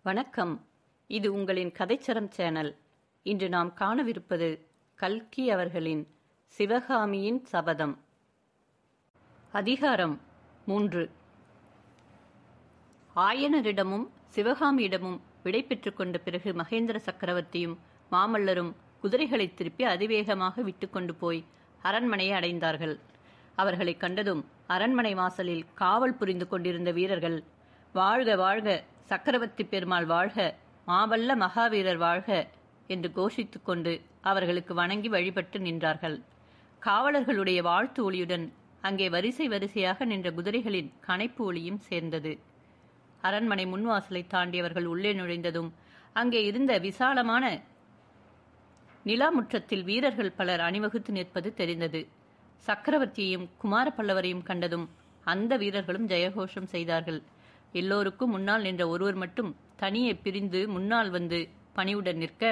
வணக்கம். இது உங்களின் கதைச்சரம் சேனல். இன்று நாம் காணவிருப்பது கல்கி அவர்களின் சிவகாமியின் சபதம். அதிகாரம் 3. ஆயனரிடமும் சிவகாமியிடமும் விடை பெற்றுக் கொண்ட பிறகு மகேந்திர சக்கரவர்த்தியும் மாமல்லரும் குதிரைகளை திருப்பி அதிவேகமாக விட்டுக்கொண்டு போய் அரண்மனையை அடைந்தார்கள். அவர்களை கண்டதும் அரண்மனை வாசலில் காவல் புரிந்து கொண்டிருந்த வீரர்கள், வாழ்க வாழ்க, சக்கரவர்த்தி பெருமாள் வாழ்க, மாவல்ல மகாவீரர் வாழ்க என்று கோஷித்துக் கொண்டு அவர்களுக்கு வணங்கி வழிபட்டு நின்றார்கள். காவலர்களுடைய வாழ்த்து ஒளியுடன் அங்கே வரிசை வரிசையாக நின்ற குதிரைகளின் கனைப்பு ஒளியும் சேர்ந்தது. அரண்மனை முன்வாசலை தாண்டியவர்கள் உள்ளே நுழைந்ததும் அங்கே இருந்த விசாலமான நிலாமுற்றத்தில் வீரர்கள் பலர் அணிவகுத்து நிற்பது தெரிந்தது. சக்கரவர்த்தியையும் குமார பல்லவரையும் கண்டதும் அந்த வீரர்களும் ஜெயகோஷம் செய்தார்கள். எல்லோருக்கும் முன்னால் நின்ற ஒருவர் மட்டும் தனியே பிரிந்து முன்னால் வந்து பணிவுடன் நிற்க,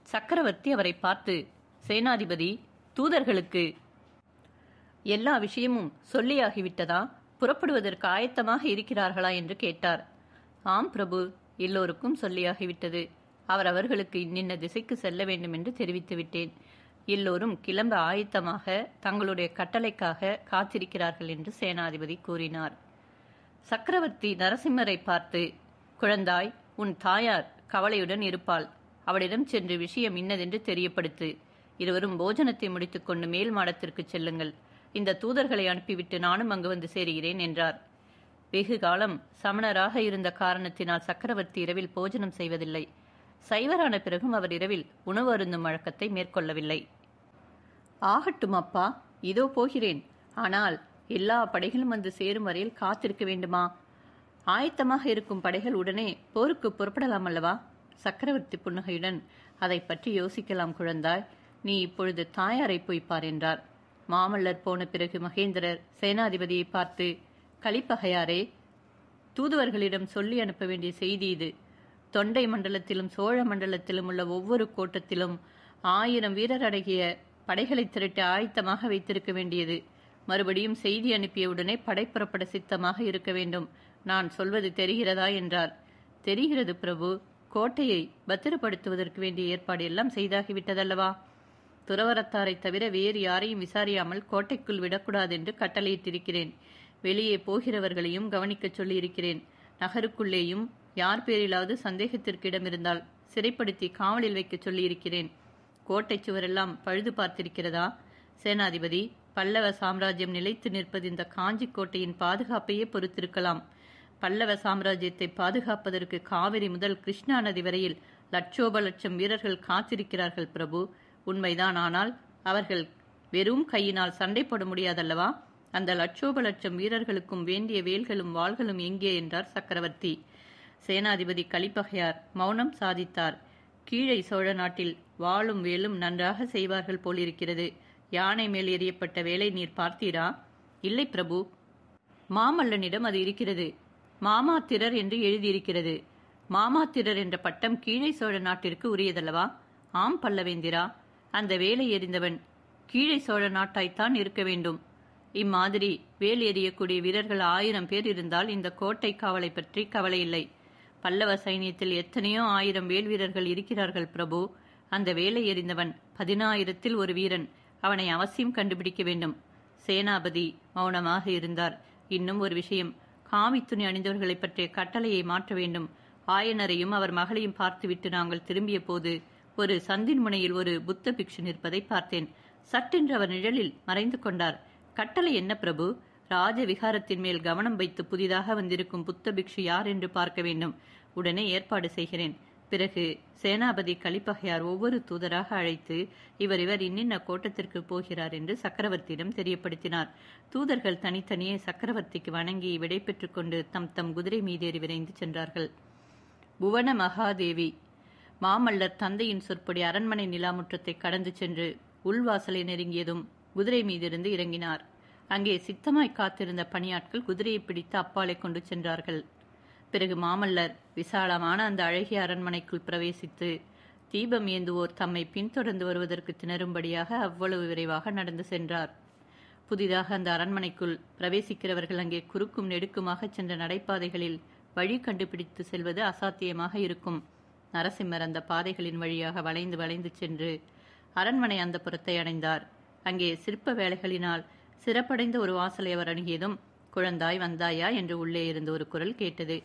சக்கரவர்த்தி அவரை பார்த்து, சேனாதிபதி, தூதர்களுக்கு எல்லா விஷயமும் சொல்லியாகிவிட்டதா? புறப்படுவதற்கு ஆயத்தமாக இருக்கிறார்களா என்று கேட்டார். ஆம் பிரபு, எல்லோருக்கும் சொல்லியாகிவிட்டது. அவர்களுக்கு இன்னின்ன திசைக்கு செல்ல வேண்டும் என்று தெரிவித்து விட்டேன். எல்லோரும் கிளம்ப ஆயத்தமாக தங்களுடைய கட்டளைக்காக காத்திருக்கிறார்கள் என்று சேனாதிபதி கூறினார். சக்கரவர்த்தி நரசிம்மரை பார்த்து, குழந்தாய், உன் தாயார் கவலையுடன் இருப்பாள். அவளிடம் சென்று விஷயம் இன்னதென்று தெரியப்படுத்து. இருவரும் போஜனத்தை முடித்துக்கொண்டு மேல் மாடத்திற்கு செல்லுங்கள். இந்த தூதர்களை அனுப்பிவிட்டு நானும் அங்கு வந்து சேருகிறேன் என்றார். வெகு காலம் சமணராக இருந்த காரணத்தினால் சக்கரவர்த்தி இரவில் போஜனம் செய்வதில்லை. சைவரான பிறகும் அவர் இரவில் உணவு அருந்தும் வழக்கத்தை மேற்கொள்ளவில்லை. ஆகட்டும் அப்பா, இதோ போகிறேன். ஆனால் எல்லா படைகளும் வந்து சேரும் வரையில் காத்திருக்க வேண்டுமா? ஆயத்தமாக இருக்கும் படைகள் உடனே போருக்கு புறப்படலாம் அல்லவா? சக்கரவர்த்தி புன்னகையுடன், அதை பற்றி யோசிக்கலாம் குழந்தாய். நீ இப்பொழுது தாயாரை போய்ப்பார் என்றார். மாமல்லர் போன பிறகு மகேந்திரர் சேனாதிபதியை பார்த்து, கலிப்பகையாரே, தூதுவர்களிடம் சொல்லி அனுப்ப வேண்டிய செய்தி இது. தொண்டை மண்டலத்திலும் சோழ மண்டலத்திலும் உள்ள ஒவ்வொரு கோட்டத்திலும் 1000 வீரர் அடங்கிய படைகளை திரட்டி ஆயத்தமாக வைத்திருக்க வேண்டியது. மறுபடியும் செய்தி அனுப்பியவுடனே படை புறப்பட சித்தமாக இருக்க வேண்டும். நான் சொல்வது தெரிகிறதா என்றார். தெரிகிறது பிரபு. கோட்டையை பத்திரப்படுத்துவதற்கு வேண்டிய ஏற்பாடு எல்லாம் செய்தாகிவிட்டதல்லவா? துறவரத்தாரை தவிர வேறு யாரையும் விசாரியாமல் கோட்டைக்குள் விடக்கூடாது என்று கட்டளையிட்டிருக்கிறேன். வெளியே போகிறவர்களையும் கவனிக்க சொல்லியிருக்கிறேன். நகருக்குள்ளேயும் யார் பேரிலாவது சந்தேகத்திற்கு இடமிருந்தால் சிறைப்படுத்தி காவலில் வைக்க சொல்லியிருக்கிறேன். கோட்டை சுவரெல்லாம் பழுது பார்த்திருக்கிறதா? சேனாதிபதி, பல்லவ சாம்ராஜ்யம் நிலைத்து நிற்பது இந்த காஞ்சி கோட்டையின் பாதுகாப்பையே பொறுத்திருக்கலாம். பல்லவ சாம்ராஜ்யத்தை பாதுகாப்பதற்கு காவிரி முதல் கிருஷ்ணா நதி வரையில் லட்சோப லட்சம் வீரர்கள் காத்திருக்கிறார்கள் பிரபு. உண்மைதான். ஆனால் அவர்கள் வெறும் கையினால் சண்டை போட முடியாதல்லவா? அந்த லட்சோப லட்சம் வீரர்களுக்கும் வேண்டிய வேல்களும் வாள்களும் எங்கே என்றார் சக்கரவர்த்தி. சேனாதிபதி கலிப்பகையார் மௌனம் சாதித்தார். கீழே சோழ நாட்டில் வாளும் வேலும் நன்றாக செய்வார்கள் போலிருக்கிறது. யானை மேல் எறியப்பட்ட வேலை நீர் பார்த்தீரா? இல்லை பிரபு. மாமல்லனிடம் அது இருக்கிறது. மாமாத்திரர் என்று எழுதியிருக்கிறது. மாமாத்திரர் என்ற பட்டம் கீழே சோழ நாட்டிற்கு உரியதல்லவா? ஆம் பல்லவேந்திரா. அந்த வேலை எறிந்தவன் கீழே சோழ நாட்டாய்த்தான் இருக்க வேண்டும். இம்மாதிரி வேல் எறியக்கூடிய வீரர்கள் 1000 பேர் இருந்தால் இந்த கோட்டை காவலை பற்றி கவலை இல்லை. பல்லவ சைனியத்தில் எத்தனையோ 1000 வேல் வீரர்கள் இருக்கிறார்கள் பிரபு. அந்த வேலை எறிந்தவன் 10,000ல் ஒரு வீரன். அவனை அவசியம் கண்டுபிடிக்க வேண்டும். சேனாபதி மௌனமாக இருந்தார். இன்னும் ஒரு விஷயம். காவி துணி அணிந்தவர்களை பற்றிய கட்டளையை மாற்ற வேண்டும். ஆயனரையும் அவர் மகளையும் பார்த்துவிட்டு நாங்கள் திரும்பிய போது ஒரு சந்தின் முனையில் ஒரு புத்த பிக்ஷு நிற்பதை பார்த்தேன். சட்டென்று அவர் நிழலில் மறைந்து கொண்டார். கட்டளை என்ன பிரபு? ராஜ விகாரத்தின் மேல் கவனம் வைத்து புதிதாக வந்திருக்கும் புத்த பிக்ஷு யார் என்று பார்க்க வேண்டும். உடனே ஏற்பாடு செய்கிறேன். பிறகு சேனாபதி கலிப்பகையார் ஒவ்வொரு தூதராக அழைத்து இவர் இன்னின்ன கோட்டத்திற்கு போகிறார் என்று சக்கரவர்த்தியிடம் தெரியப்படுத்தினார். தூதர்கள் தனித்தனியே சக்கரவர்த்திக்கு வணங்கி விடை பெற்றுக் கொண்டு தம் தம் குதிரை மீதேறி விரைந்து சென்றார்கள். புவன மகாதேவி. மாமல்லர் தந்தையின் சொற்படி அரண்மனை நிலாமுற்றத்தை கடந்து சென்று உள்வாசலை நெருங்கியதும் குதிரை மீதிருந்து இறங்கினார். அங்கே சித்தமாய் காத்திருந்த பணியாட்கள் குதிரையை பிடித்து அப்பாலை கொண்டு சென்றார்கள். பிறகு மாமல்லர் விசாலமான அந்த அழகிய அரண்மனைக்குள் பிரவேசித்து தீபம் ஏந்துவோர் தம்மை பின்தொடர்ந்து வருவதற்கு திணறும்படியாக அவ்வளவு விரைவாக நடந்து சென்றார். புதிதாக அந்த அரண்மனைக்குள் பிரவேசிக்கிறவர்கள் அங்கே குறுக்கும் நெடுக்குமாக சென்ற நடைபாதைகளில் வழி கண்டுபிடித்து செல்வது அசாத்தியமாக இருக்கும். நரசிம்மர் அந்த பாதைகளின் வழியாக வளைந்து வளைந்து சென்று அரண்மனை அந்த புறத்தை அடைந்தார். அங்கே சிற்ப வேலைகளினால் சிறப்படைந்த ஒரு வாசலை அவர் அணுகியதும், குழந்தாய் வந்தாயா என்று உள்ளே இருந்து ஒரு குரல் கேட்டது.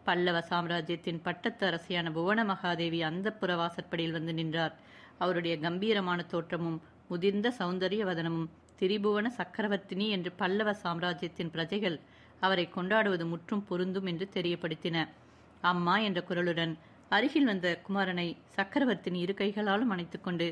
பல்லவ சாம்ராஜ்யத்தின் பட்டத்து அரசியான புவன மகாதேவி அந்த புற வாசற்படியில் வந்து நின்றார். அவருடைய கம்பீரமான தோற்றமும் முதிர்ந்த சௌந்தரிய வதனமும் திரிபுவன சக்கரவர்த்தினி என்று பல்லவ சாம்ராஜ்யத்தின் பிரஜைகள் அவரை கொண்டாடுவது முற்றும் பொருந்தும் என்று தெரியப்படுத்தின. அம்மா என்ற குரலுடன் அருகில் வந்த குமாரனை சக்கரவர்த்தினி இரு கைகளாலும் அணைத்துக்கொண்டு,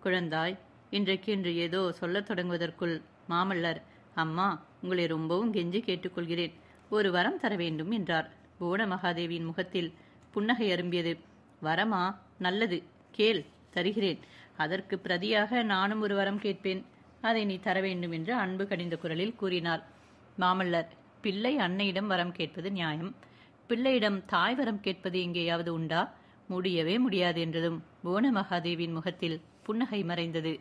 குழந்தாய், இன்றைக்கு ஏதோ சொல்லத் தொடங்குவதற்குள் மாமல்லர், அம்மா, உங்களை ரொம்பவும் கெஞ்சி கேட்டுக்கொள்கிறேன், ஒரு வரம் தர வேண்டும் என்றார். புவன மகாதேவியின் முகத்தில் புன்னகை அரும்பியது. வரமா? நல்லது, கேள், தருகிறேன். அதற்கு பிரதியாக நானும் ஒரு வரம் கேட்பேன், அதை நீ தர வேண்டும் என்று அன்பு கனிந்த குரலில் கூறினார். மாமல்லர், பிள்ளை அன்னையிடம் வரம் கேட்பது நியாயம், பிள்ளையிடம் தாய் வரம் கேட்பது எங்கேயாவது உண்டா? முடியவே முடியாது என்றதும் புவன மகாதேவியின் முகத்தில் புன்னகை மறைந்தது.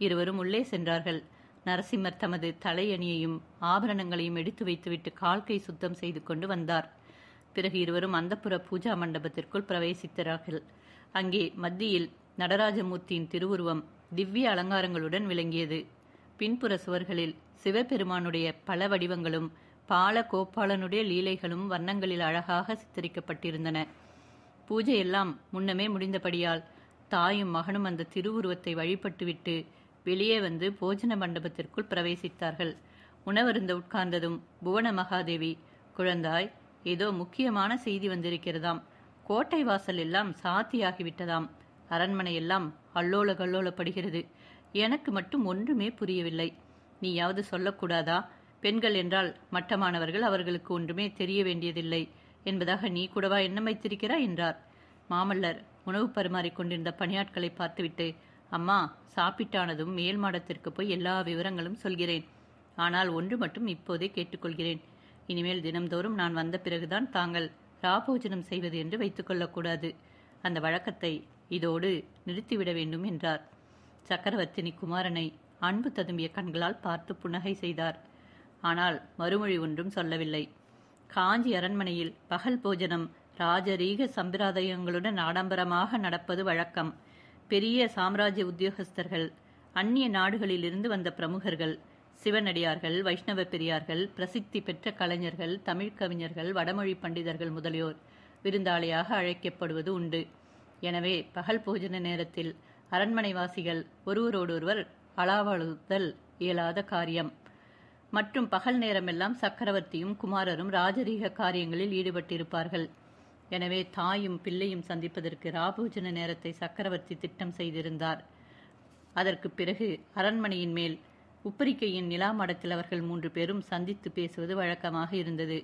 இருவரும் உள்ளே சென்றார்கள். நரசிம்மர் தமது தலையணியையும் ஆபரணங்களையும் எடுத்து வைத்துவிட்டு கால்கை சுத்தம் செய்து கொண்டு வந்தார். பிறகு இருவரும் அந்தப்புற பூஜா மண்டபத்திற்குள் பிரவேசித்தார்கள். அங்கே மத்தியில் நடராஜமூர்த்தியின் திருவுருவம் திவ்ய அலங்காரங்களுடன் விளங்கியது. பின்புற சுவர்களில் சிவபெருமானுடைய பல வடிவங்களும் பால கோபாலனுடைய லீலைகளும் வண்ணங்களில் அழகாக சித்தரிக்கப்பட்டிருந்தன. பூஜையெல்லாம் முன்னமே முடிந்தபடியால் தாயும் மகனும் அந்த திருவுருவத்தை வழிபட்டுவிட்டு வெளியே வந்து போஜன மண்டபத்திற்குள் பிரவேசித்தார்கள். உணவருந்த உட்கார்ந்ததும் புவன மகாதேவி, குழந்தாய், ஏதோ முக்கியமான செய்தி வந்திருக்கிறதாம். கோட்டை வாசல் எல்லாம் சாத்தியாகிவிட்டதாம். அரண்மனை எல்லாம் அல்லோல கல்லோலப்படுகிறது. எனக்கு மட்டும் ஒன்றுமே புரியவில்லை. நீயாவது சொல்லக்கூடாதா? பெண்கள் என்றால் மட்டமானவர்கள், அவர்களுக்கு ஒன்றுமே தெரிய வேண்டியதில்லை என்பதாக நீ கூடவா எண்ணம் வைத்திருக்கிறாய் என்றார். மாமல்லர் உணவு பரிமாறிக் கொண்டிருந்த பணியாட்களை பார்த்துவிட்டு, அம்மா, சாப்பிட்டானதும் மேல் மாடத்திற்கு போய் எல்லா விவரங்களும் சொல்கிறேன். ஆனால் ஒன்று மட்டும் இப்போதே கேட்டுக்கொள்கிறேன். இனிமேல் தினம்தோறும் நான் வந்த பிறகுதான் தாங்கள் ராபோஜனம் செய்வது என்று வைத்துக் கொள்ளக்கூடாது. அந்த வழக்கத்தை இதோடு நிறுத்திவிட வேண்டும் என்றார். சக்கரவர்த்தினி குமாரனை அன்பு ததும்பிய கண்களால் பார்த்து புன்னகை செய்தார். ஆனால் மறுமொழி ஒன்றும் சொல்லவில்லை. காஞ்சி அரண்மனையில் பகல் போஜனம் ராஜரீக சம்பிரதாயங்களுடன் ஆடம்பரமாக நடப்பது வழக்கம். பெரிய சாம்ராஜ்ய உத்தியோகஸ்தர்கள், அந்நிய நாடுகளிலிருந்து வந்த பிரமுகர்கள், சிவனடியார்கள், வைஷ்ணவ பெரியார்கள், பிரசித்தி பெற்ற கலைஞர்கள், தமிழ் கவிஞர்கள், வடமொழி பண்டிதர்கள் முதலியோர் விருந்தாளியாக அழைக்கப்படுவது உண்டு. எனவே பகல் போஜன நேரத்தில் அரண்மனைவாசிகள் ஒருவரோடொருவர் அளவாளுதல் இயலாத காரியம். மற்றும் பகல் நேரமெல்லாம் சக்கரவர்த்தியும் குமாரரும் ராஜரீக காரியங்களில் ஈடுபட்டிருப்பார்கள். எனவே தாயும் பிள்ளையும் சந்திப்பதற்கு ராபோஜன நேரத்தை சக்கரவர்த்தி திட்டம் செய்திருந்தார். அதற்கு பிறகு அரண்மனையின் மேல் உப்பரிக்கையின் நிலா மடத்தில் அவர்கள் 3 பேரும் சந்தித்து பேசுவது வழக்கமாக இருந்தது.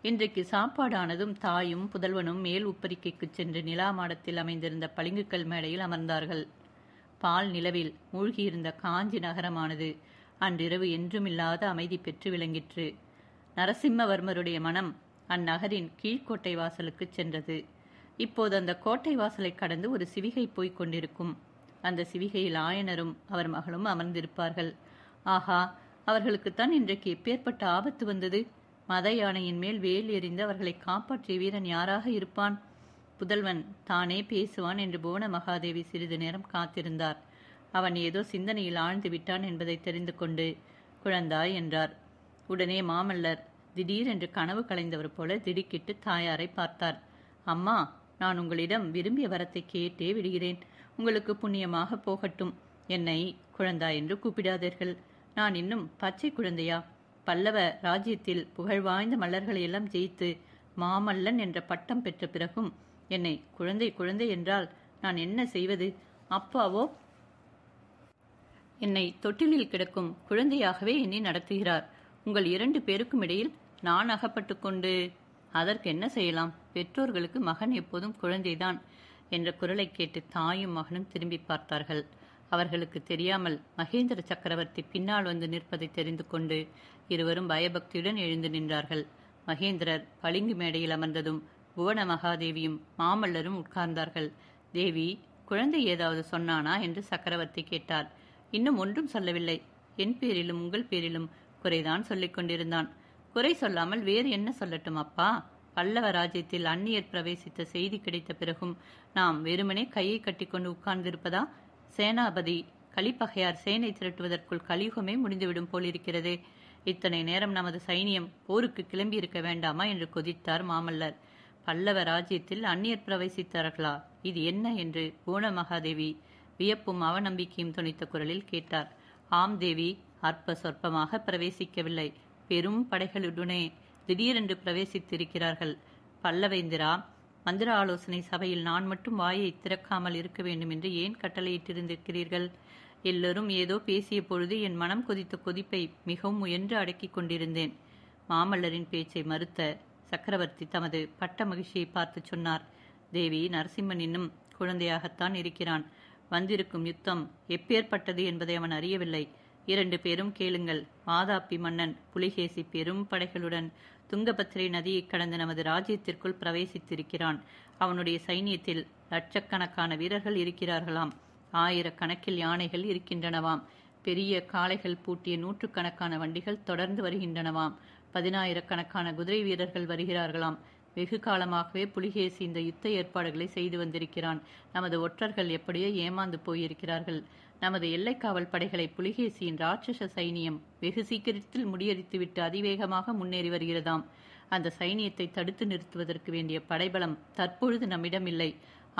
இன்றைக்கு சாப்பாடானதும் தாயும் புதல்வனும் மேல் உப்பரிக்கைக்கு சென்று நிலா மாடத்தில் அமைந்திருந்த பளிங்குக்கல் மேடையில் அமர்ந்தார்கள். பால் நிலவில் மூழ்கியிருந்த காஞ்சி நகரமானது அன்றிரவு என்றுமில்லாத அமைதி பெற்று விளங்கிற்று. நரசிம்மவர்மருடைய மனம் அந்நகரின் கீழ்கோட்டை வாசலுக்கு சென்றது. இப்போது அந்த கோட்டை வாசலை கடந்து ஒரு சிவிகை போய்க் கொண்டிருக்கும். அந்த சிவிகையில் ஆயனரும் அவர் மகளும் அமர்ந்திருப்பார்கள். ஆஹா, அவர்களுக்குத்தான் இன்றைக்கு எப்பேற்பட்ட ஆபத்து வந்தது! மத யானையின் மேல் வேல் எறிந்து அவர்களை காப்பாற்றிய வீரன் யாராக இருப்பான்? புதல்வன் தானே பேசுவான் என்று புவன மகாதேவி சிறிது நேரம் காத்திருந்தார். அவன் ஏதோ சிந்தனையில் ஆழ்ந்து விட்டான் என்பதை தெரிந்து கொண்டு, குழந்தாய் என்றார். உடனே மாமல்லர் திடீரென்று கனவு கலைந்தவர் போல திடுக்கிட்டு தாயாரை பார்த்தார். அம்மா, நான் உங்களிடம் விரும்பிய வரத்தை கேட்டே விடுகிறேன். உங்களுக்கு புண்ணியமாக போகட்டும். என்னை குழந்தாய் என்று கூப்பிடாதீர்கள். நான் இன்னும் பச்சை குழந்தையா? பல்லவ ராஜ்யத்தில் புகழ்வாய்ந்த மல்லர்களையெல்லாம் ஜெயித்து மாமல்லன் என்ற பட்டம் பெற்ற பிறகும் என்னை குழந்தை குழந்தை என்றால் நான் என்ன செய்வது? அப்பாவோ என்னை தொட்டிலில் கிடக்கும் குழந்தையாகவே என்னை நடத்துகிறார். உங்கள் 2 பேருக்கும் இடையில் நான் அகப்பட்டு கொண்டு அதற்கு என்ன செய்யலாம்? பெற்றோர்களுக்கு மகன் எப்போதும் குழந்தைதான் என்ற குரலை கேட்டு தாயும் மகனும் திரும்பி பார்த்தார்கள். அவர்களுக்கு தெரியாமல் மகேந்திர சக்கரவர்த்தி பின்னால் வந்து நிற்பதை தெரிந்து கொண்டு இருவரும் பயபக்தியுடன் எழுந்து நின்றார்கள். மகேந்திரர் பளிங்கு மேடையில் அமர்ந்ததும் புவன மகாதேவியும் மாமல்லரும் உட்கார்ந்தார்கள். தேவி, குழந்தை ஏதாவது சொன்னானா என்று சக்கரவர்த்தி கேட்டார். இன்னும் ஒன்றும் சொல்லவில்லை. என் பேரிலும் உங்கள் பேரிலும் குறைதான் சொல்லிக் கொண்டிருந்தான். குறை சொல்லாமல் வேறு என்ன சொல்லட்டும் அப்பா? பல்லவ ராஜ்யத்தில் அந்நியர் பிரவேசித்த செய்தி கிடைத்த பிறகும் நாம் வெறுமனே கையை கட்டிக்கொண்டு உட்கார்ந்திருப்பதா? சேனாபதி கலிப்பகையார் சேனை திரட்டுவதற்குள் கலியுகமே முடிந்துவிடும் போலிருக்கிறதே. இத்தனை நேரம் நமது சைனியம் போருக்கு கிளம்பியிருக்க வேண்டாமா என்று கொதித்தார் மாமல்லர். பல்லவ ராஜ்யத்தில் அந்நியர் பிரவேசித்தார்களா? இது என்ன என்று பூணமகாதேவி வியப்பும் அவநம்பிக்கையும் துணித்த குரலில் கேட்டார். ஆம் தேவி, அற்ப சொற்பமாக பிரவேசிக்கவில்லை, பெரும் படைகளுடனே திடீரென்று பிரவேசித்திருக்கிறார்கள். பல்லவேந்திரா, மந்திர ஆலோசனை சபையில் நான் மட்டும் வாயை திறக்காமல் இருக்க வேண்டும் என்று ஏன் கட்டளையிட்டிருந்திருக்கிறீர்கள்? எல்லோரும் ஏதோ பேசிய பொழுது என் மனம் கொதித்த கொதிப்பை மிகவும் முயன்று அடக்கிக் கொண்டிருந்தேன். மாமல்லரின் பேச்சை மறுத்த சக்கரவர்த்தி தமது பட்ட மகிழ்ச்சியை பார்த்து சொன்னார். தேவி, நரசிம்மன் இன்னும் குழந்தையாகத்தான் இருக்கிறான். வந்திருக்கும் யுத்தம் எப்பேற்பட்டது என்பதை அவன் அறியவில்லை. 2 பேரும் கேளுங்கள். வாதாபி மன்னன் புலிகேசி பெரும் படைகளுடன் துங்கபத்திரை நதியை கடந்து நமது ராஜ்யத்திற்குள் பிரவேசித்திருக்கிறான். அவனுடைய சைனியத்தில் லட்சக்கணக்கான வீரர்கள் இருக்கிறார்களாம். 1000 கணக்கில் யானைகள் இருக்கின்றனவாம். பெரிய காளைகள் பூட்டிய 100கணக்கான வண்டிகள் தொடர்ந்து வருகின்றனவாம். 10,000கணக்கான குதிரை வீரர்கள் வருகிறார்களாம். வெகு காலமாகவே புலிகேசி இந்த யுத்த ஏற்பாடுகளை செய்து வந்திருக்கிறான். நமது ஒற்றர்கள் எப்படியோ ஏமாந்து போயிருக்கிறார்கள். நமது எல்லைக்காவல் படைகளை புலிகேசியின் ராட்சச சைனியம் வெகு சீக்கிரத்தில் முறியடித்துவிட்டு அதிவேகமாக முன்னேறி வருகிறதாம். அந்த சைனியத்தை தடுத்து நிறுத்துவதற்கு வேண்டிய படைபலம் தற்பொழுது நம்மிடம் இல்லை.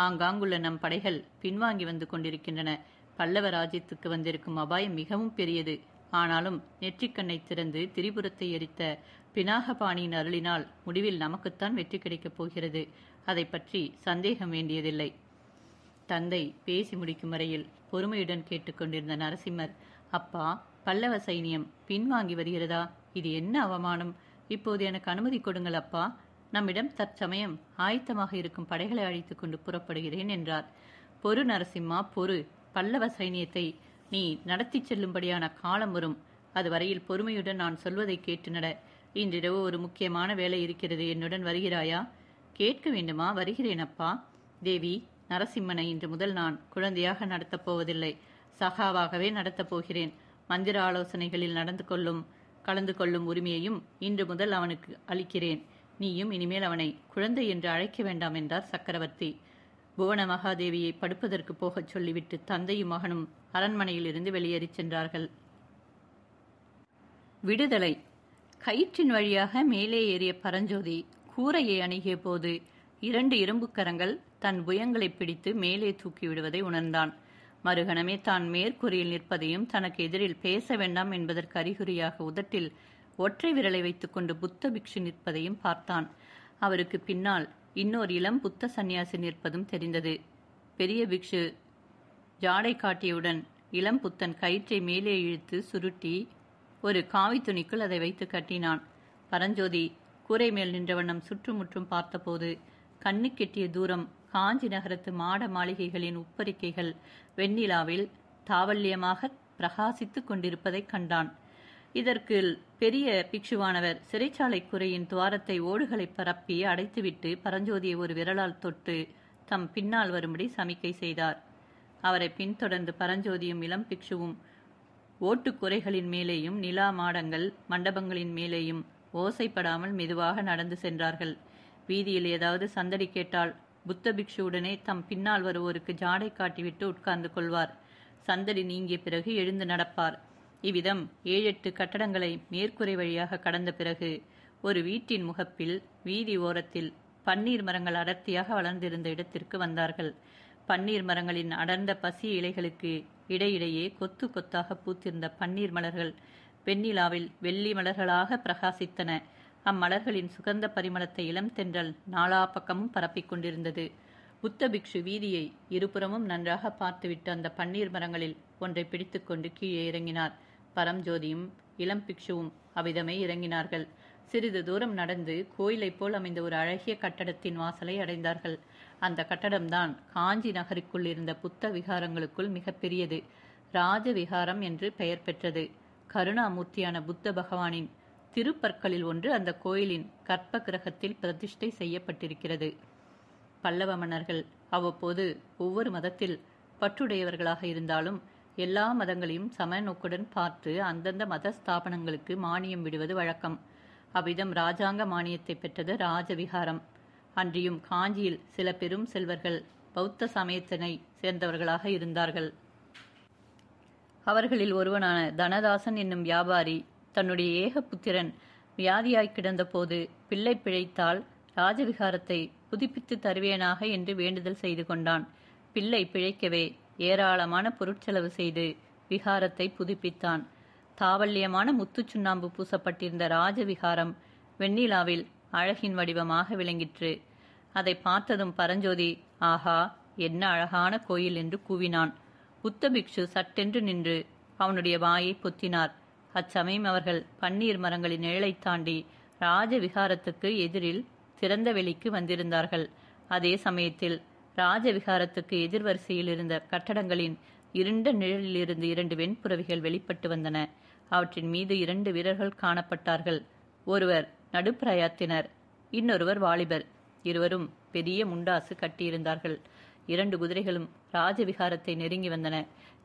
ஆங்காங்குள்ள நம் படைகள் பின்வாங்கி வந்து கொண்டிருக்கின்றன. பல்லவ ராஜ்யத்துக்கு வந்திருக்கும் அபாயம் மிகவும் பெரியது. ஆனாலும் நெற்றிக்கண்ணை திறந்து திரிபுரத்தை எரித்த பினாகபாணியின் அருளினால் முடிவில் நமக்குத்தான் வெற்றி கிடைக்கப் போகிறது. அதை பற்றி சந்தேகம் வேண்டியதில்லை. தந்தை பேசி முடிக்கும் வரையில் பொறுமையுடன் கேட்டுக்கொண்டிருந்த நரசிம்மர், அப்பா, பல்லவ சைனியம் பின்வாங்கி வருகிறதா? இது என்ன அவமானம்! இப்போது எனக்கு அனுமதி கொடுங்கள் அப்பா. நம்மிடம் தற்சமயம் ஆயத்தமாக இருக்கும் படைகளை அழைத்துக் கொண்டு புறப்படுகிறேன் என்றார். பொறு நரசிம்மா, பொறு. பல்லவ சைனியத்தை நீ நடத்தி செல்லும்படியான காலம் வரும். அது வரையில் பொறுமையுடன் நான் சொல்வதை கேட்டு நட. இன்றிரவு ஒரு முக்கியமான வேலை இருக்கிறது. என்னுடன் வருகிறாயா? கேட்க வேண்டுமா? வருகிறேன் அப்பா. தேவி, நரசிம்மனை இன்று முதல் நான் குழந்தையாக நடத்தப் போவதில்லை, சகாவாகவே நடத்தப் போகிறேன். மந்திர ஆலோசனைகளில் கலந்து கொள்ளும் உரிமையையும் இன்று முதல் அவனுக்கு அளிக்கிறேன். நீயும் இனிமேல் அவனை குழந்தை என்று அழைக்க வேண்டாம் என்றார் சக்கரவர்த்தி. புவன மகாதேவியை படுப்பதற்கு போகச் சொல்லிவிட்டு தந்தையும் மகனும் அரண்மனையில் இருந்து வெளியேறிச் சென்றார்கள். விடுதலை. கயிற்றின் வழியாக மேலே ஏறிய பரஞ்சோதி கூரையை அணுகிய போது 2 இரும்புக்கரங்கள் தன் புயங்களை பிடித்து மேலே தூக்கிவிடுவதை உணர்ந்தான். மறுகணமே தான் மேற்கூரையில் நிற்பதையும் தனக்கு எதிரில் பேச வேண்டாம் என்பதற்கு அறிகுறியாக உதட்டில் ஒற்றை விரலை வைத்துக்கொண்டு புத்த பிக்ஷு நிற்பதையும் பார்த்தான். அவருக்கு பின்னால் இன்னொரு இளம் புத்த சந்நியாசி நிற்பதும் தெரிந்தது. பெரிய பிக்ஷு ஜாடை காட்டியவுடன் இளம் புத்தன் கயிற்றை மேலே இழுத்து சுருட்டி ஒரு காவி துணிக்குள் அதை வைத்து கட்டினான். பரஞ்சோதி கூரை மேல் நின்ற வண்ணம் சுற்றுமுற்றும் பார்த்தபோது கண்ணு கெட்டிய தூரம் காஞ்சி நகரத்து மாட மாளிகைகளின் உப்பரிக்கைகள் வெண்ணிலாவில் தாவல்யமாக பிரகாசித்துக் கொண்டிருப்பதைக் கண்டான். இதற்கு பெரிய பிக்ஷுவானவர் சிறைச்சாலை குறையின் துவாரத்தை ஓடுகளை பரப்பி அடைத்துவிட்டு பரஞ்சோதியை ஒரு விரலால் தொட்டு தம் பின்னால் வரும்படி சமிக்கை செய்தார். அவரை பின்தொடர்ந்து பரஞ்சோதியும் இளம் பிக்ஷுவும் ஓட்டுக்குறைகளின் மேலேயும் நிலா மாடங்கள் மண்டபங்களின் மேலேயும் ஓசைப்படாமல் மெதுவாக நடந்து சென்றார்கள். வீதியில் ஏதாவது சந்தடி கேட்டால் புத்த பிக்ஷுவுடனே தம் பின்னால் வருவோருக்கு ஜாடை காட்டிவிட்டு உட்கார்ந்து கொள்வார். சந்தடி நீங்கிய பிறகு எழுந்து நடப்பார். இவ்விதம் 7-8 கட்டடங்களை மேற்கூரை வழியாக கடந்த பிறகு ஒரு வீட்டின் முகப்பில் வீதி ஓரத்தில் பன்னீர் மரங்கள் அடர்த்தியாக வளர்ந்திருந்த இடத்திற்கு வந்தார்கள். பன்னீர் மரங்களின் அடர்ந்த பசி இலைகளுக்கு இடையிடையே கொத்து கொத்தாக பூத்திருந்த பன்னீர் மலர்கள் வெண்ணிலாவில் வெள்ளி மலர்களாக பிரகாசித்தன. அம்மலர்களின் சுகந்த பரிமளத்தை இளம் தென்றல் நாலா பக்கமும் பரப்பிக் கொண்டிருந்தது. புத்த பிக்ஷு வீதியை இருபுறமும் நன்றாக பார்த்துவிட்டு அந்த பன்னீர் மரங்களில் ஒன்றை பிடித்துக்கொண்டு கீழே இறங்கினார். பரஞ்சோதியும் இளம் பிக்ஷுவும் அவ்விதமே இறங்கினார்கள். சிறிது தூரம் நடந்து கோயிலைப் போல் அமைந்த ஒரு அழகிய கட்டடத்தின் வாசலை அடைந்தார்கள். அந்த கட்டடம்தான் காஞ்சி நகருக்குள் இருந்த புத்த விகாரங்களுக்குள் மிகப்பெரியது. ராஜவிகாரம் என்று பெயர் பெற்றது. கருணாமூர்த்தியான புத்த பகவானின் திருப்பற்களில் ஒன்று அந்த கோயிலின் கற்ப கிரகத்தில் பிரதிஷ்டை செய்யப்பட்டிருக்கிறது. பல்லவ மன்னர்கள் அவ்வப்போது ஒவ்வொரு மதத்தில் பற்றுடையவர்களாக இருந்தாலும் எல்லா மதங்களையும் சம நோக்குடன் பார்த்து அந்தந்த மத ஸ்தாபனங்களுக்கு மானியம் விடுவது வழக்கம். அவ்விதம் ராஜாங்க மானியத்தை பெற்றது ராஜவிகாரம். அன்றியும் காஞ்சியில் சில பெரும் செல்வர்கள் பௌத்த சமயத்தினை சேர்ந்தவர்களாக இருந்தார்கள். அவர்களில் ஒருவனான தனதாசன் என்னும் வியாபாரி தன்னுடைய ஏகபுத்திரன் வியாதியாய் கிடந்த போது பிள்ளை பிழைத்தால் ராஜவிகாரத்தை புதுப்பித்து தருவேனாக என்று வேண்டுதல் செய்து கொண்டான். பிள்ளை பிழைக்கவே ஏராளமான பொருட்செலவு செய்து விகாரத்தை புதுப்பித்தான். தாவல்யமான முத்து சுண்ணாம்பு பூசப்பட்டிருந்த ராஜவிகாரம் வெண்ணிலாவில் அழகின் வடிவமாக விளங்கிற்று. அதை பார்த்ததும் பரஞ்சோதி, ஆஹா, என்ன அழகான கோயில் என்று கூவினான். புத்த பிக்ஷு சட்டென்று நின்று அவனுடைய வாயை பொத்தினார். அச்சமயம் அவர்கள் பன்னீர் மரங்களின் நிழலை தாண்டி ராஜவிகாரத்துக்கு எதிரில் திறந்த வெளிக்கு வந்திருந்தார்கள். அதே சமயத்தில் ராஜவிகாரத்துக்கு எதிர்வரிசையில் இருந்த கட்டடங்களின் இருண்ட நிழலிலிருந்து 2 வெண்புறவிகள் வெளிப்பட்டு வந்தன. அவற்றின் மீது 2 வீரர்கள் காணப்பட்டார்கள். ஒருவர் நடுப்பிராயத்தினர், இன்னொருவர் வாலிபர். இருவரும் பெரிய முண்டாசு கட்டியிருந்தார்கள். 2 குதிரைகளும் ராஜவிகாரத்தை நெருங்கி வந்தன.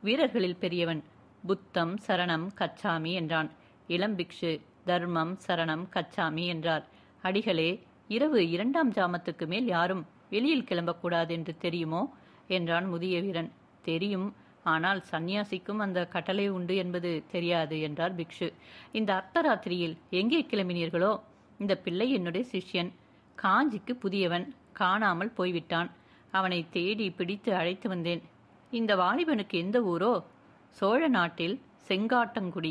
வீரர்களில் பெரியவன் புத்தம் சரணம் கச்சாமி என்றான். இளம் பிக்ஷு தர்மம் சரணம் கச்சாமி என்றார். அடிகளே, இரவு 2ஆம் ஜாமத்துக்கு மேல் யாரும் வெளியில் கிளம்பக்கூடாது என்று தெரியுமோ என்றான் முதிய வீரன். தெரியும், ஆனால் சந்நியாசிக்கும் அந்த கட்டளை உண்டு என்பது தெரியாது என்றார் பிக்ஷு. இந்த அர்த்தராத்திரியில் எங்கே கிளம்பினீர்களோ? இந்த பிள்ளை என்னுடைய சிஷ்யன். காஞ்சிக்கு புதியவன், காணாமல் போய்விட்டான். அவனை தேடி பிடித்து அழைத்து வந்தேன். இந்த வாலிபனுக்கு எந்த ஊரோ? சோழ நாட்டில் செங்காட்டங்குடி.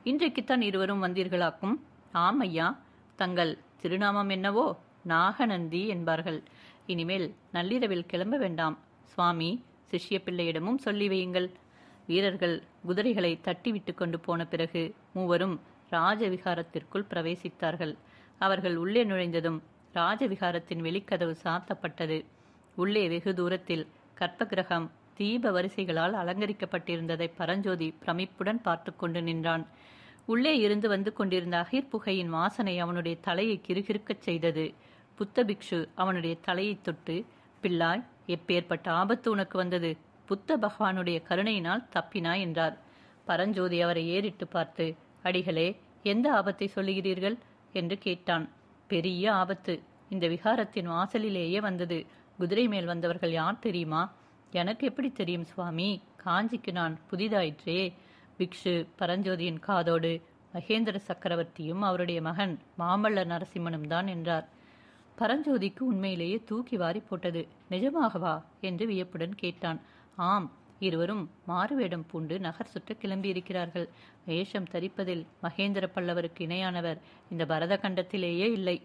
இன்றைக்குத்தான் இருவரும் வந்தீர்களாக்கும்? ஆம் ஐயா. தங்கள் திருநாமம் என்னவோ? நாகநந்தி என்பார்கள். இனிமேல் நள்ளிரவில் கிளம்ப வேண்டாம். சுவாமி, சிஷ்ய பிள்ளையிடமும் சொல்லி வையுங்கள். வீரர்கள் குதிரைகளை தட்டிவிட்டு கொண்டு போன பிறகு மூவரும் ராஜவிகாரத்திற்குள் பிரவேசித்தார்கள். அவர்கள் உள்ளே நுழைந்ததும் ராஜவிகாரத்தின் வெளிக்கதவு சாத்தப்பட்டது. உள்ளே வெகு தூரத்தில் கற்பகிரகம் தீப வரிசைகளால் அலங்கரிக்கப்பட்டிருந்ததை பரஞ்சோதி பிரமிப்புடன் பார்த்து கொண்டு நின்றான். உள்ளே இருந்து வந்து கொண்டிருந்த அகிர்புகையின் வாசனை அவனுடைய தலையை கிறுகிறுக்கச் செய்தது. புத்த பிக்ஷு அவனுடைய தலையை தொட்டு, பிள்ளாய், எப்பேற்பட்ட ஆபத்து உனக்கு வந்தது? புத்த பகவானுடைய கருணையினால் தப்பினாய் என்றார். பரஞ்சோதி அவரை ஏறிட்டு பார்த்து, அடிகளே, எந்த ஆபத்தை சொல்லுகிறீர்கள் என்று கேட்டான். பெரிய ஆபத்து. இந்த விகாரத்தின் வாசலிலேயே வந்தது. குதிரை மேல் வந்தவர்கள் யார் தெரியுமா? எனக்கு எப்படி தெரியும் சுவாமி? காஞ்சிக்கு நான் புதிதாயிற்றே. பிக்ஷு பரஞ்சோதியின் காதோடு மகேந்திர சக்கரவர்த்தியும் அவருடைய மகன் மாமல்ல நரசிம்மனும் தான் என்றார். பரஞ்சோதிக்கு உண்மையிலேயே தூக்கி வாரி போட்டது. நிஜமாகவா என்று வியப்புடன் கேட்டான். ஆம், இருவரும் மாறுவேடம் பூண்டு நகர் சுற்ற கிளம்பியிருக்கிறார்கள். வேஷம் தரிப்பதில் மகேந்திர பல்லவருக்கு இணையானவர் இந்த பரத கண்டத்திலேயே இல்லை.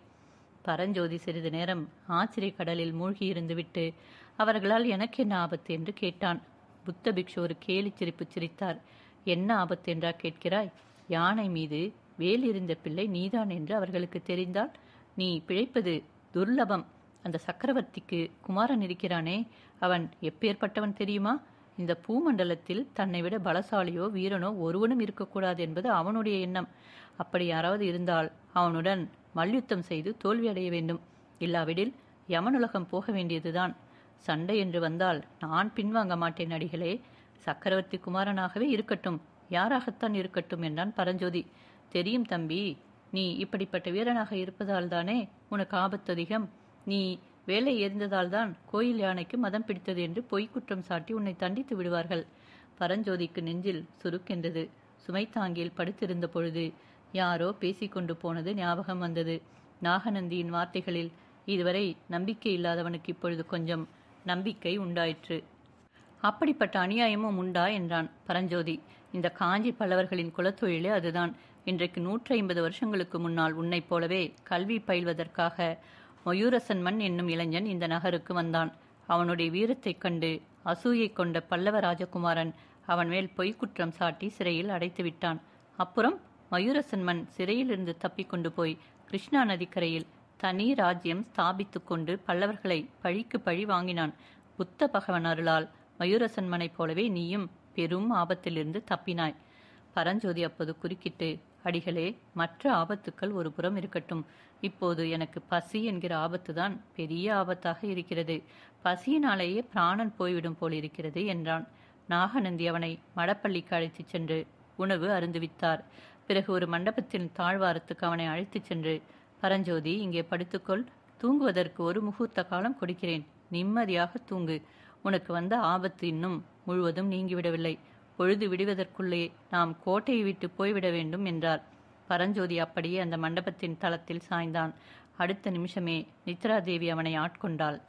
பரஞ்சோதி சிறிது நேரம் ஆச்சரிய கடலில் மூழ்கியிருந்துவிட்டு, அவர்களால் எனக்கு என்ன ஆபத்து என்று கேட்டான். புத்த பிக்ஷு ஒரு கேலி சிரிப்பு சிரித்தார். என்ன ஆபத்து என்றா கேட்கிறாய்? யானை மீது வேல் எறிந்த பிள்ளை நீதான் என்று அவர்களுக்கு தெரிந்தால் நீ பிழைப்பது துர்லபம். அந்த சக்கரவர்த்திக்கு குமாரன் இருக்கிறானே, அவன் எப்பேற்பட்டவன் தெரியுமா? இந்த பூமண்டலத்தில் தன்னை விட பலசாலியோ வீரனோ ஒருவனும் இருக்கக்கூடாது என்பது அவனுடைய எண்ணம். அப்படி யாராவது இருந்தால் அவனுடன் மல்யுத்தம் செய்து தோல்வியடைய வேண்டும். இல்லாவிடில் யமனுலகம் போக வேண்டியதுதான். சண்டை என்று வந்தால் நான் பின்வாங்க மாட்டேன் அடிகளே. சக்கரவர்த்தி குமாரனாகவே இருக்கட்டும், யாராகத்தான் இருக்கட்டும் என்றான் பரஞ்சோதி. தெரியும் தம்பி, நீ இப்படிப்பட்ட வீரனாக இருப்பதால் தானே உனக்கு ஆபத்து அதிகம். நீ வேலை எறிந்ததால்தான் கோயில் யானைக்கு மதம் பிடித்தது என்று பொய்க்குற்றம் சாட்டி உன்னை தண்டித்து விடுவார்கள். பரஞ்சோதிக்கு நெஞ்சில் சுருக்கென்றது. சுமைத்தாங்கியில் படுத்திருந்த பொழுது யாரோ பேசிக்கொண்டு போனது ஞாபகம் வந்தது. நாகநந்தியின் வார்த்தைகளில் இதுவரை நம்பிக்கை இல்லாதவனுக்கு இப்பொழுது கொஞ்சம் நம்பிக்கை உண்டாயிற்று. அப்படிப்பட்ட அநியாயமும் உண்டா என்றான் பரஞ்சோதி. இந்த காஞ்சி பல்லவர்களின் குலத்தொழிலே அதுதான். இன்றைக்கு 150 வருஷங்களுக்கு முன்னால் உன்னைப் போலவே கல்வி பயில்வதற்காக மயூரசன்மன் என்னும் இளைஞன் இந்த நகருக்கு வந்தான். அவனுடைய வீரத்தைக் கண்டு அசூயை கொண்ட பல்லவ ராஜகுமாரன் அவன் மேல் பொய்க்குற்றம் சாட்டி சிறையில் அடைத்து விட்டான். அப்புறம் மயூரசன்மன் சிறையிலிருந்து தப்பிக்கொண்டு போய் கிருஷ்ணா நதிக்கரையில் தனி ராஜ்யம் ஸ்தாபித்து கொண்டு பல்லவர்களை பழிக்கு பழி வாங்கினான். புத்த பகவன் அருளால் மயூரசன்மனைப் போலவே நீயும் பெரும் ஆபத்திலிருந்து தப்பினாய். பரஞ்சோதி அப்போது குறுக்கிட்டு, அடிகளே, மற்ற ஆபத்துக்கள் ஒரு புறம் இருக்கட்டும். இப்போது எனக்கு பசி என்கிற ஆபத்துதான் பெரிய ஆபத்தாக இருக்கிறது. பசியினாலேயே பிராணன் போய்விடும் போலிருக்கிறது என்றான். நாகநந்தி அவனை மடப்பள்ளிக்கு அழைத்துச் சென்று உணவு அருந்துவித்தார். பிறகு ஒரு மண்டபத்தின் தாழ்வாரத்துக்கு அவனை அழைத்துச் சென்று, பரஞ்சோதி, இங்கே படுத்துக்கொள். தூங்குவதற்கு ஒரு முகூர்த்த காலம் கொடுக்கிறேன். நிம்மதியாக தூங்கு. உனக்கு வந்த ஆபத்து இன்னும் முழுவதும் நீங்கிவிடவில்லை. பொழுது விடுவதற்குள்ளே நாம் கோட்டையை விட்டு போய்விட வேண்டும் என்றார். பரஞ்சோதி அப்படியே அந்த மண்டபத்தின் தளத்தில் சாய்ந்தான். அடுத்த நிமிஷமே நித்ரா தேவி அவனை ஆட்கொண்டாள்.